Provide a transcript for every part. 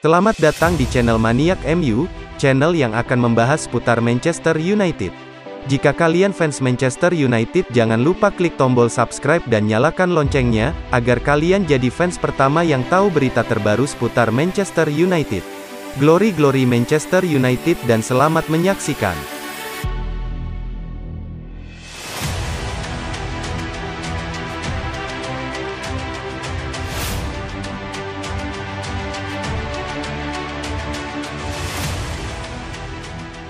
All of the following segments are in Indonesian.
Selamat datang di channel Maniak MU, channel yang akan membahas seputar Manchester United. Jika kalian fans Manchester United, jangan lupa klik tombol subscribe dan nyalakan loncengnya, agar kalian jadi fans pertama yang tahu berita terbaru seputar Manchester United. Glory glory Manchester United dan selamat menyaksikan.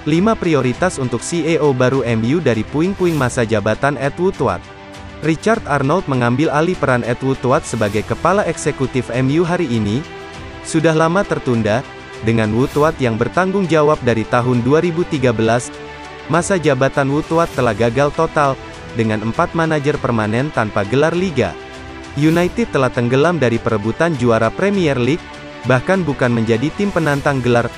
Lima prioritas untuk CEO baru MU dari puing-puing masa jabatan Ed Woodward. Richard Arnold mengambil alih peran Ed Woodward sebagai kepala eksekutif MU hari ini. Sudah lama tertunda, dengan Woodward yang bertanggung jawab dari tahun 2013, masa jabatan Woodward telah gagal total, dengan 4 manajer permanen tanpa gelar liga. United telah tenggelam dari perebutan juara Premier League, bahkan bukan menjadi tim penantang gelar.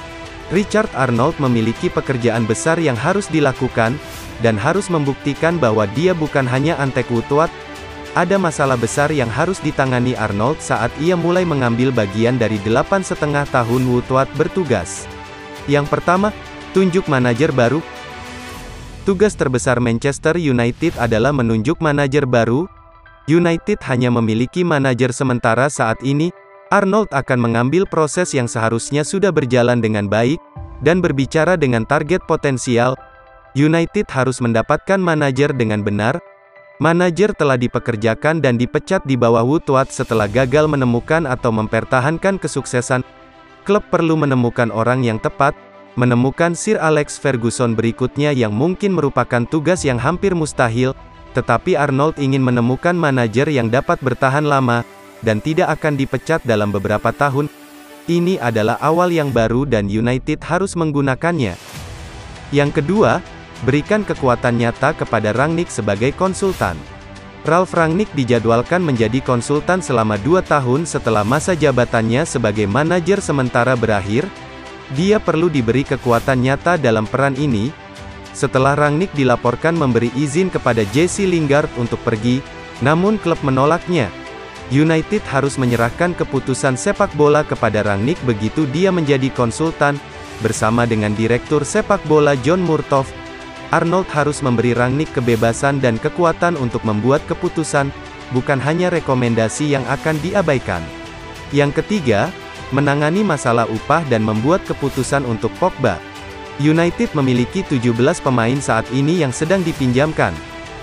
Richard Arnold memiliki pekerjaan besar yang harus dilakukan, dan harus membuktikan bahwa dia bukan hanya antek Woodward. Ada masalah besar yang harus ditangani Arnold saat ia mulai mengambil bagian dari 8,5 tahun Woodward bertugas. Yang pertama, tunjuk manajer baru. Tugas terbesar Manchester United adalah menunjuk manajer baru. United hanya memiliki manajer sementara saat ini. Arnold akan mengambil proses yang seharusnya sudah berjalan dengan baik, dan berbicara dengan target potensial. United harus mendapatkan manajer dengan benar. Manajer telah dipekerjakan dan dipecat di bawah Woodward setelah gagal menemukan atau mempertahankan kesuksesan. Klub perlu menemukan orang yang tepat, menemukan Sir Alex Ferguson berikutnya yang mungkin merupakan tugas yang hampir mustahil, tetapi Arnold ingin menemukan manajer yang dapat bertahan lama, dan tidak akan dipecat dalam beberapa tahun. Ini adalah awal yang baru dan United harus menggunakannya. Yang kedua, berikan kekuatan nyata kepada Rangnick sebagai konsultan. Ralf Rangnick dijadwalkan menjadi konsultan selama 2 tahun setelah masa jabatannya sebagai manajer sementara berakhir. Dia perlu diberi kekuatan nyata dalam peran ini. Setelah Rangnick dilaporkan memberi izin kepada Jesse Lingard untuk pergi, namun klub menolaknya. United harus menyerahkan keputusan sepak bola kepada Rangnick begitu dia menjadi konsultan, bersama dengan direktur sepak bola John Murtough. Arnold harus memberi Rangnick kebebasan dan kekuatan untuk membuat keputusan, bukan hanya rekomendasi yang akan diabaikan. Yang ketiga, menangani masalah upah dan membuat keputusan untuk Pogba. United memiliki 17 pemain saat ini yang sedang dipinjamkan,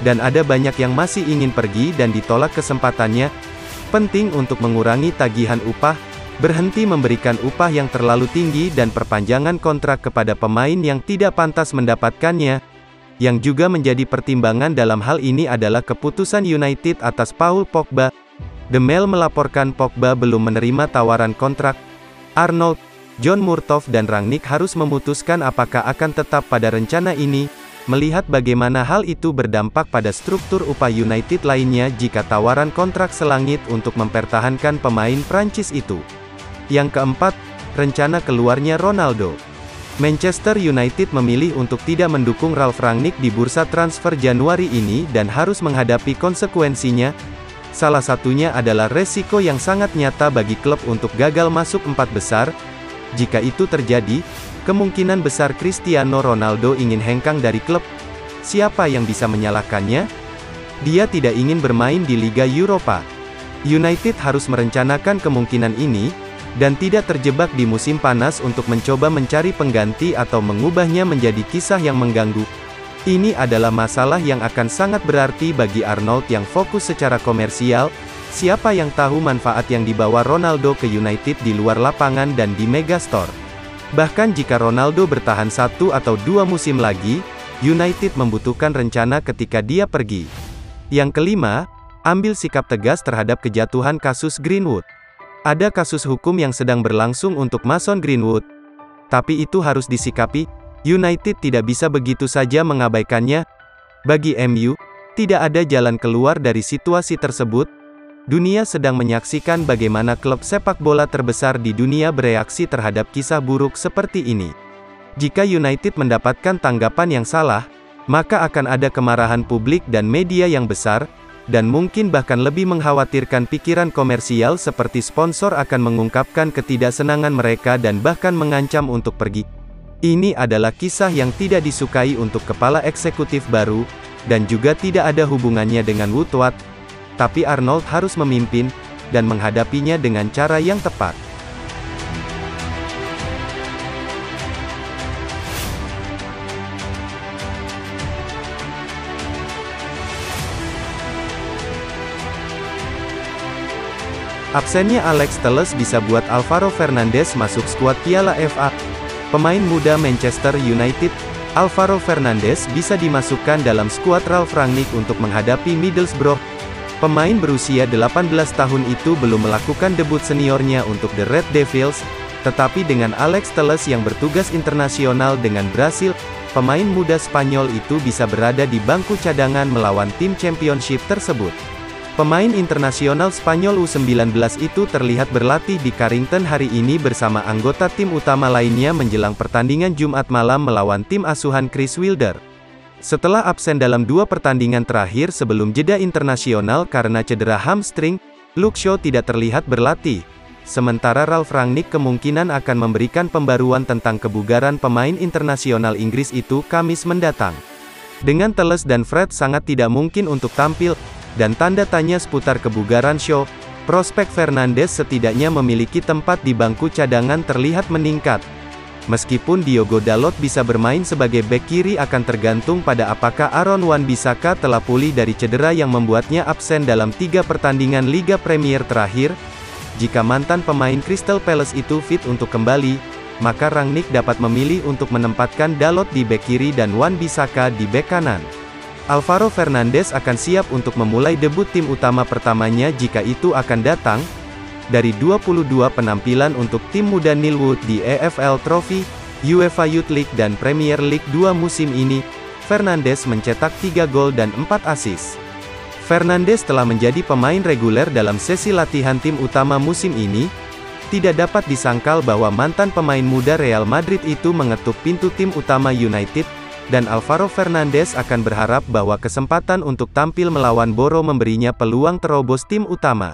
dan ada banyak yang masih ingin pergi dan ditolak kesempatannya. Penting untuk mengurangi tagihan upah, berhenti memberikan upah yang terlalu tinggi dan perpanjangan kontrak kepada pemain yang tidak pantas mendapatkannya. Yang juga menjadi pertimbangan dalam hal ini adalah keputusan United atas Paul Pogba. The Mail melaporkan Pogba belum menerima tawaran kontrak. Arnold, John Murtough dan Rangnick harus memutuskan apakah akan tetap pada rencana ini, melihat bagaimana hal itu berdampak pada struktur upah United lainnya jika tawaran kontrak selangit untuk mempertahankan pemain Prancis itu. Yang keempat, rencana keluarnya Ronaldo. Manchester United memilih untuk tidak mendukung Ralf Rangnick di bursa transfer Januari ini dan harus menghadapi konsekuensinya. Salah satunya adalah resiko yang sangat nyata bagi klub untuk gagal masuk 4 besar. Jika itu terjadi, kemungkinan besar Cristiano Ronaldo ingin hengkang dari klub. Siapa yang bisa menyalahkannya? Dia tidak ingin bermain di Liga Eropa. United harus merencanakan kemungkinan ini, dan tidak terjebak di musim panas untuk mencoba mencari pengganti atau mengubahnya menjadi kisah yang mengganggu. Ini adalah masalah yang akan sangat berarti bagi Arnold yang fokus secara komersial. Siapa yang tahu manfaat yang dibawa Ronaldo ke United di luar lapangan dan di Megastore. Bahkan jika Ronaldo bertahan 1 atau 2 musim lagi, United membutuhkan rencana ketika dia pergi. Yang kelima, ambil sikap tegas terhadap kejatuhan kasus Greenwood. Ada kasus hukum yang sedang berlangsung untuk Mason Greenwood. Tapi itu harus disikapi. United tidak bisa begitu saja mengabaikannya. Bagi MU, tidak ada jalan keluar dari situasi tersebut. Dunia sedang menyaksikan bagaimana klub sepak bola terbesar di dunia bereaksi terhadap kisah buruk seperti ini. Jika United mendapatkan tanggapan yang salah, maka akan ada kemarahan publik dan media yang besar, dan mungkin bahkan lebih mengkhawatirkan pikiran komersial seperti sponsor akan mengungkapkan ketidaksenangan mereka dan bahkan mengancam untuk pergi. Ini adalah kisah yang tidak disukai untuk kepala eksekutif baru, dan juga tidak ada hubungannya dengan Woodward, tapi Arnold harus memimpin, dan menghadapinya dengan cara yang tepat. Absennya Alex Telles bisa buat Alvaro Fernandes masuk skuad Piala FA. Pemain muda Manchester United, Alvaro Fernandes bisa dimasukkan dalam skuad Ralf Rangnick untuk menghadapi Middlesbrough. Pemain berusia 18 tahun itu belum melakukan debut seniornya untuk The Red Devils, tetapi dengan Alex Telles yang bertugas internasional dengan Brasil, pemain muda Spanyol itu bisa berada di bangku cadangan melawan tim championship tersebut. Pemain internasional Spanyol U19 itu terlihat berlatih di Carrington hari ini bersama anggota tim utama lainnya menjelang pertandingan Jumat malam melawan tim asuhan Chris Wilder. Setelah absen dalam 2 pertandingan terakhir sebelum jeda internasional karena cedera hamstring, Luke Shaw tidak terlihat berlatih. Sementara Ralf Rangnick kemungkinan akan memberikan pembaruan tentang kebugaran pemain internasional Inggris itu Kamis mendatang. Dengan Telles dan Fred sangat tidak mungkin untuk tampil, dan tanda tanya seputar kebugaran Shaw, prospek Fernandes setidaknya memiliki tempat di bangku cadangan terlihat meningkat. Meskipun Diogo Dalot bisa bermain sebagai bek kiri akan tergantung pada apakah Aaron Wan-Bissaka telah pulih dari cedera yang membuatnya absen dalam 3 pertandingan Liga Premier terakhir. Jika mantan pemain Crystal Palace itu fit untuk kembali, maka Rangnick dapat memilih untuk menempatkan Dalot di bek kiri dan Wan-Bissaka di bek kanan. Alvaro Fernandes akan siap untuk memulai debut tim utama pertamanya jika itu akan datang. Dari 22 penampilan untuk tim muda Nilwood di EFL Trophy, UEFA Youth League dan Premier League 2 musim ini, Fernandes mencetak 3 gol dan 4 assist. Fernandes telah menjadi pemain reguler dalam sesi latihan tim utama musim ini. Tidak dapat disangkal bahwa mantan pemain muda Real Madrid itu mengetuk pintu tim utama United, dan Alvaro Fernandes akan berharap bahwa kesempatan untuk tampil melawan Boro memberinya peluang terobos tim utama.